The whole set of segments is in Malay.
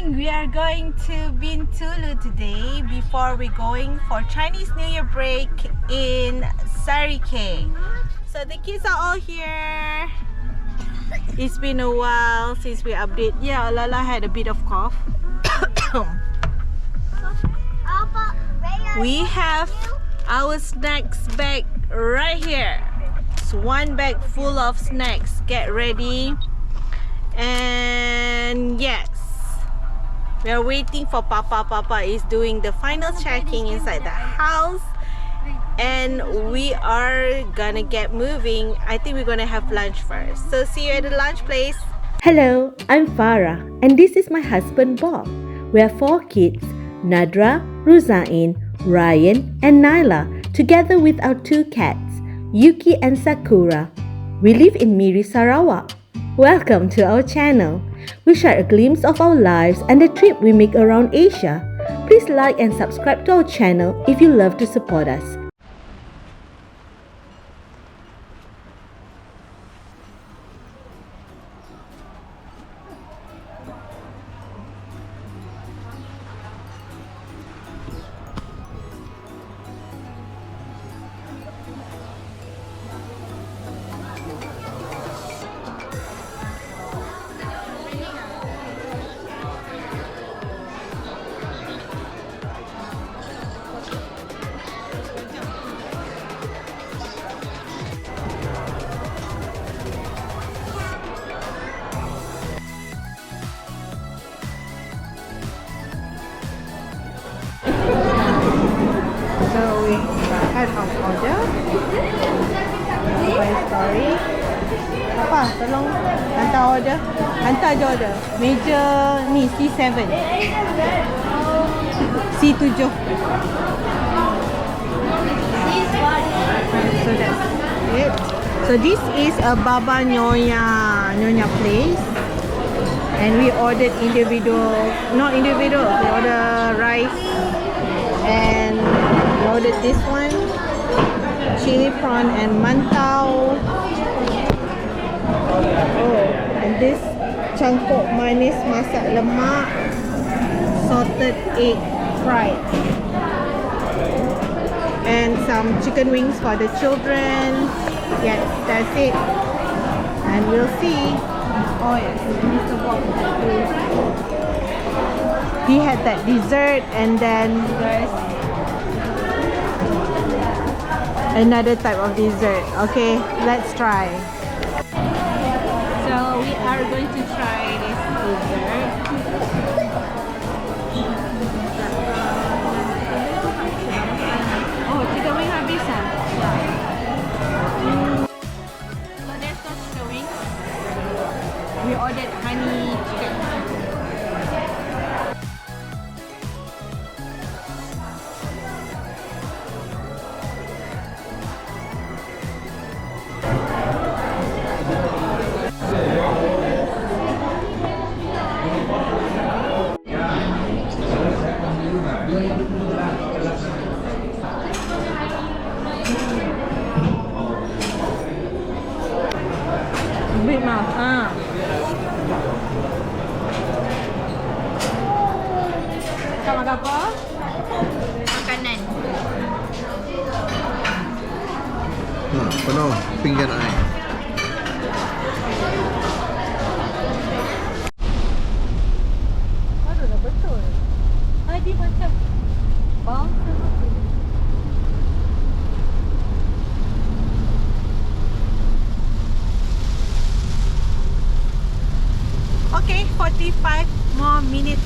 morning. We are going to Bintulu today before we're going for Chinese New Year break in Sarike. So the kids are all here. It's been a while since we update. Yeah, Lala had a bit of cough. We have our snacks bag right here. It's one bag full of snacks. Get ready. And yes, we are waiting for Papa. Papa is doing the final checking inside the house, and we are gonna get moving. I think we're gonna have lunch first. So see you at the lunch place. Hello, I'm Farah, and this is my husband Bob. We have 4 kids, Nadra, Ruzain, Ryan, and Naila, together with our 2 cats, Yuki and Sakura. We live in Miri, Sarawak. Welcome to our channel. We share a glimpse of our lives and the trip we make around Asia. Please like and subscribe to our channel if you love to support us. So we had our order. My story. Apa? Tolong hantar order. Hantar je order. Meja ni C7. C7. So that's it. So this is a Baba Nyonya place. And we ordered individual, not individual, we ordered rice. And we ordered this one, chili prawn and mantau. Oh, and this cangkok manis masak lemak, salted egg fried. And some chicken wings for the children. Yes, that's it. And we'll see. Oh yes, Mr. Bob. He had that dessert, and then there's another type of dessert. Okay, let's try. So we are going to try this dessert. Oh, chicken wing habis ah? So there's no chicken wings. We ordered honey chicken. Big mouth. Kau makan apa? Makanan. Penuh pinggan air. Aduh, dah betul. Tadi macam bounce. Okay, 45 more minutes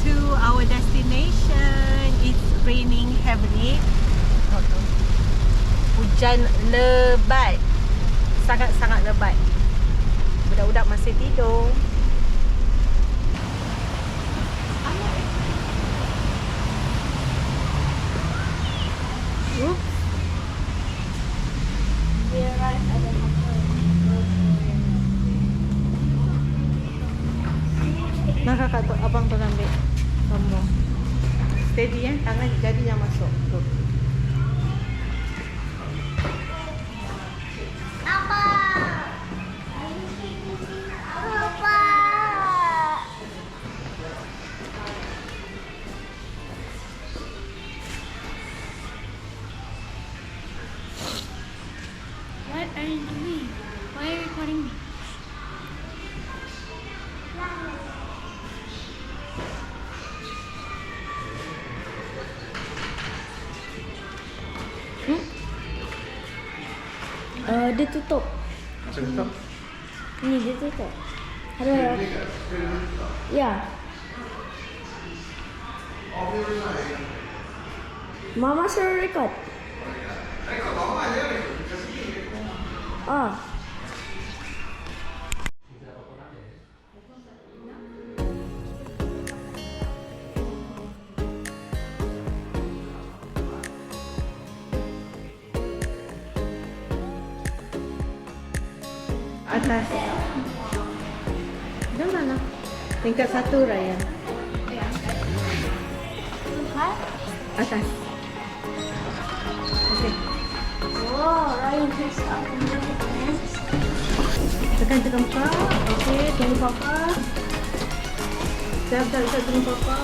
to our destination. It's raining heavily. Hujan lebat. Sangat-sangat lebat. Budak-budak masih tidur. Oops. We arrived at the hotel. Nah kakak tu, abang tu ambil gambar. Steady tangan jadi yang masuk. Tuh. Apa? Apa? Dia tutup. Macam tu. Ni dia tutup. Ada. Ya. Mama suruh record. Ah. Atas. Dah mana? Tingkat 1 Ryan. Atas. Okay. Oh, Ryan has up. Tekan Pak. Okay, tunggu Papa. Sekejap, tunggu Papa.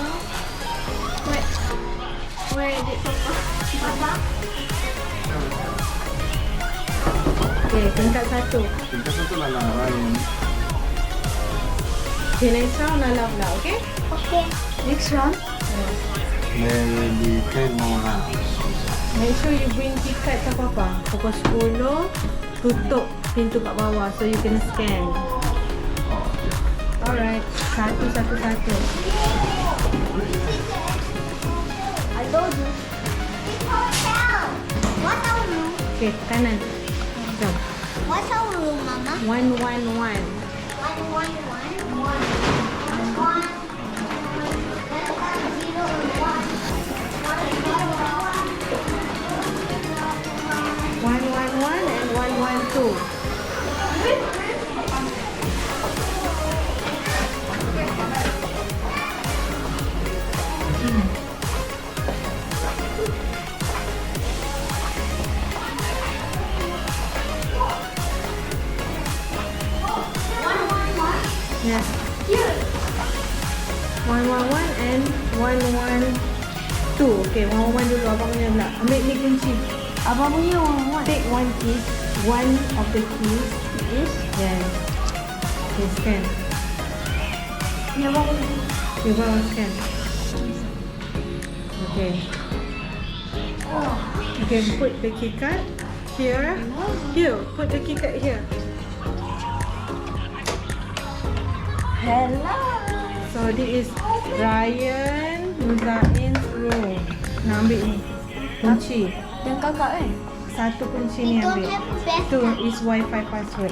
Where did Papa? Okay, tingkat 1. Tingkat 1 lah Ryan. Okay, next round Lala pula, okay? Okay. Next round. There will be 10 more rounds. Make sure you bring tiket ke Papa. Pukul 10, tutup pintu kat bawah so you can scan. Alright, satu. I told you. What's our room? Okay, kanan. Jom. What's our room, Mama? 111. 111 and 112. Yeah. 111 and 112. Okay, 111 dulu abang punya pula. Ambil ni kunci. Abang punya one. Take one key. One of the keys is yes. Okay, scan. Ni abang punya. You go scan. Okay. Okay, put the key card here. Here, put the key card here. Hello. So this is Ryan Muzain's room. Nak ambil ni kunci. Dan kakak kan? Satu kunci ni ambil. Tu is wifi password.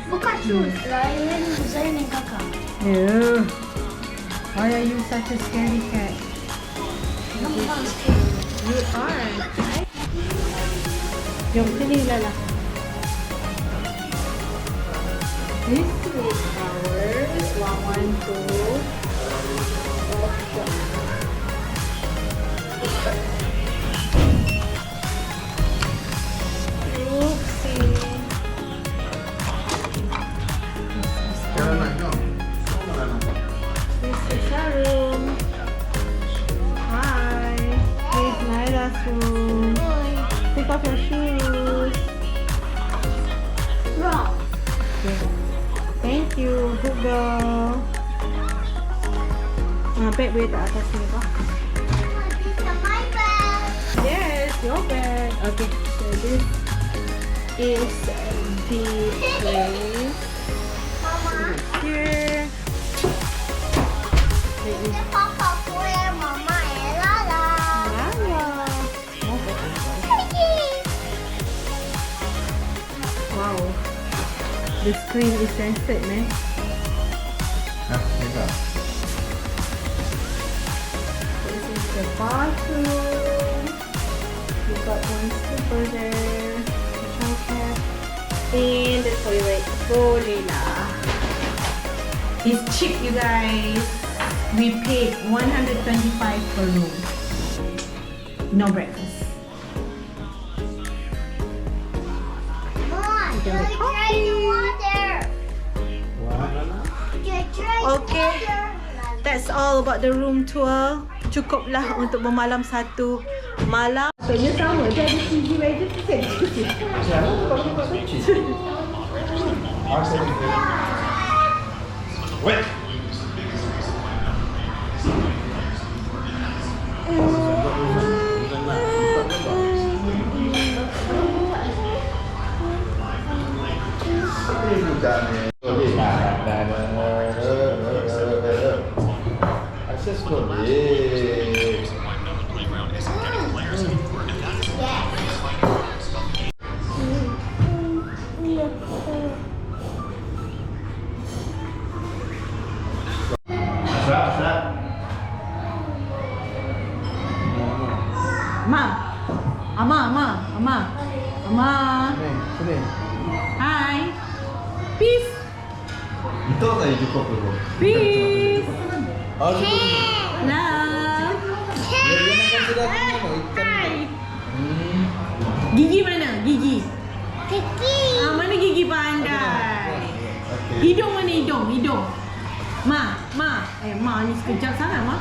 Bukan tu. Ryan, Zain dan kakak. Yeah. Why are you such a scary cat? You are. Jom sini Lala. This is our 112. Oopsie. Sekarang nak jom. This is our room. Hi. This is Naila's room. Take off your shoes. Wrong. Okay. Thank you. Good girl. Bed boleh tak atas ni kau? Yes, your bed. Okay, so this is the place. Here. There is Lala. Wow. The screen is censored, man. Hah, tengok. This is the bathroom. You got one slipper there. The shower cap. And the toilet. Boleh lah. It's cheap, you guys. We paid 125 per room. No breakfast. Okay, that's all about the room tour. Cukuplah untuk bermalam satu malam. Soalnya sama je ada TV meja tu saya cuci. Wait. Akses boleh. Ama. Sini. Hai. Peace. Itu tak cukup dulu. Peace. Oh, cukup. Love. Hai. Hmm. Gigi mana? Gigi. Kiki. Mana gigi pandai? Okey. Hidung mana hidung? Hidung. Ma. Ma ni sekejap sangat, Ma.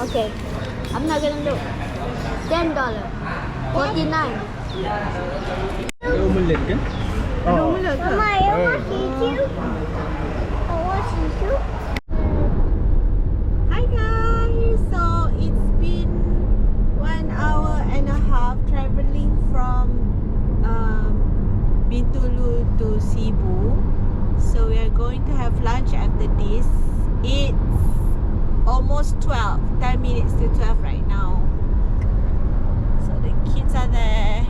Okay, I'm not gonna look. $10. 49. Omelet kan? Omelette ke? Mama, I want Kikiu. I want Kikiu. Hi guys! So it's been 1 hour and a half traveling from Bintulu to Sibu. So we are going to have lunch after this. It's almost 12, 10 minutes to 12 right now. So the kids are there.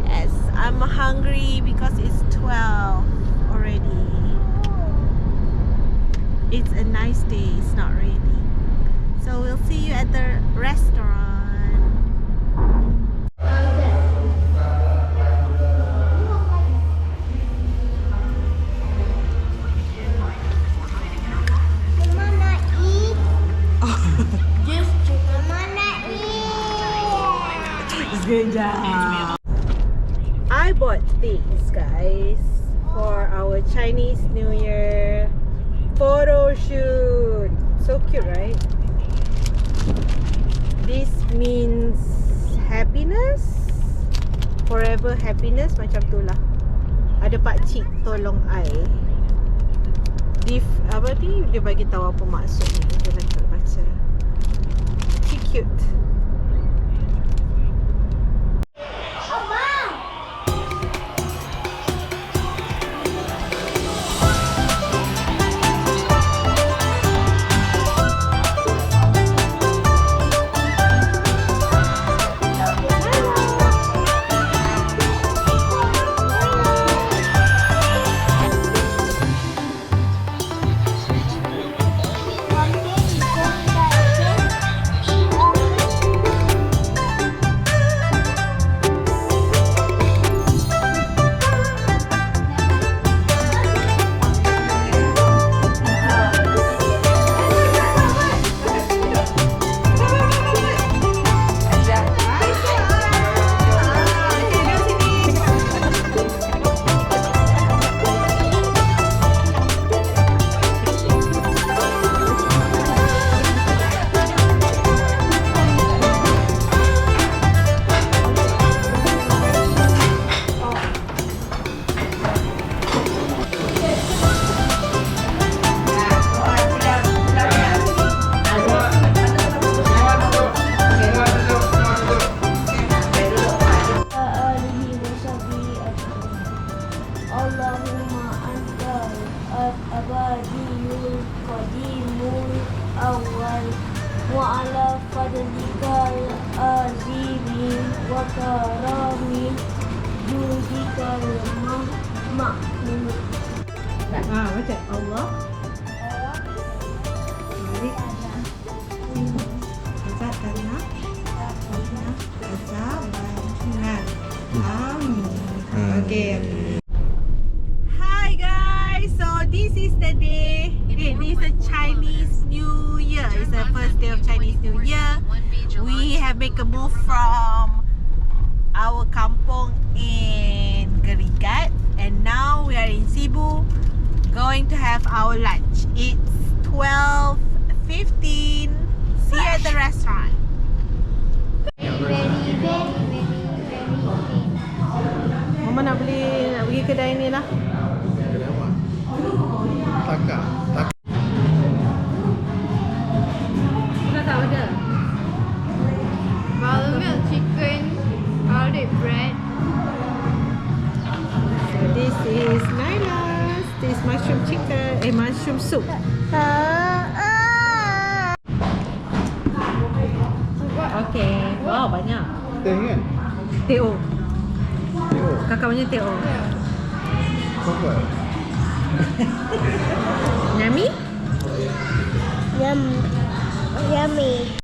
Yes, I'm hungry because it's 12 already. It's a nice day, it's not raining. So we'll see you at the restaurant. Mama nak eat. Just Mama nak eat. Sekejap. I bought things, guys, for our Chinese New Year photo shoot. So cute, right? This means happiness, forever happiness, macam tu lah. Ada pakcik tolong I. Apa ni? Dia bagi tahu apa maksudnya. Dia nak baca. Cute. Allahumma anta al-abadiyul qadimul awal wa ala fadlikal azimi wa karami judikal ma'mun. Macam Allah. Mari. Azab tanah. Azab bantuan. Amin. Okay. Hi guys. So this is the day. Okay, this is a Chinese New Year. It's the first day of Chinese New Year. We have made a move from our And now we are in Sibu, going to have our lunch. It's 12:15. See you at the restaurant. Mama nak pergi kedai ni lah. Kedai apa? Taka. Tak order. Buttermilk chicken, garlic bread. So this is Naila's. This mushroom chicken, mushroom soup. Okay. Wow, banyak. Teh kan? Teo. Tengok. Kakak punya teo. Apa? Yummy? Yummy.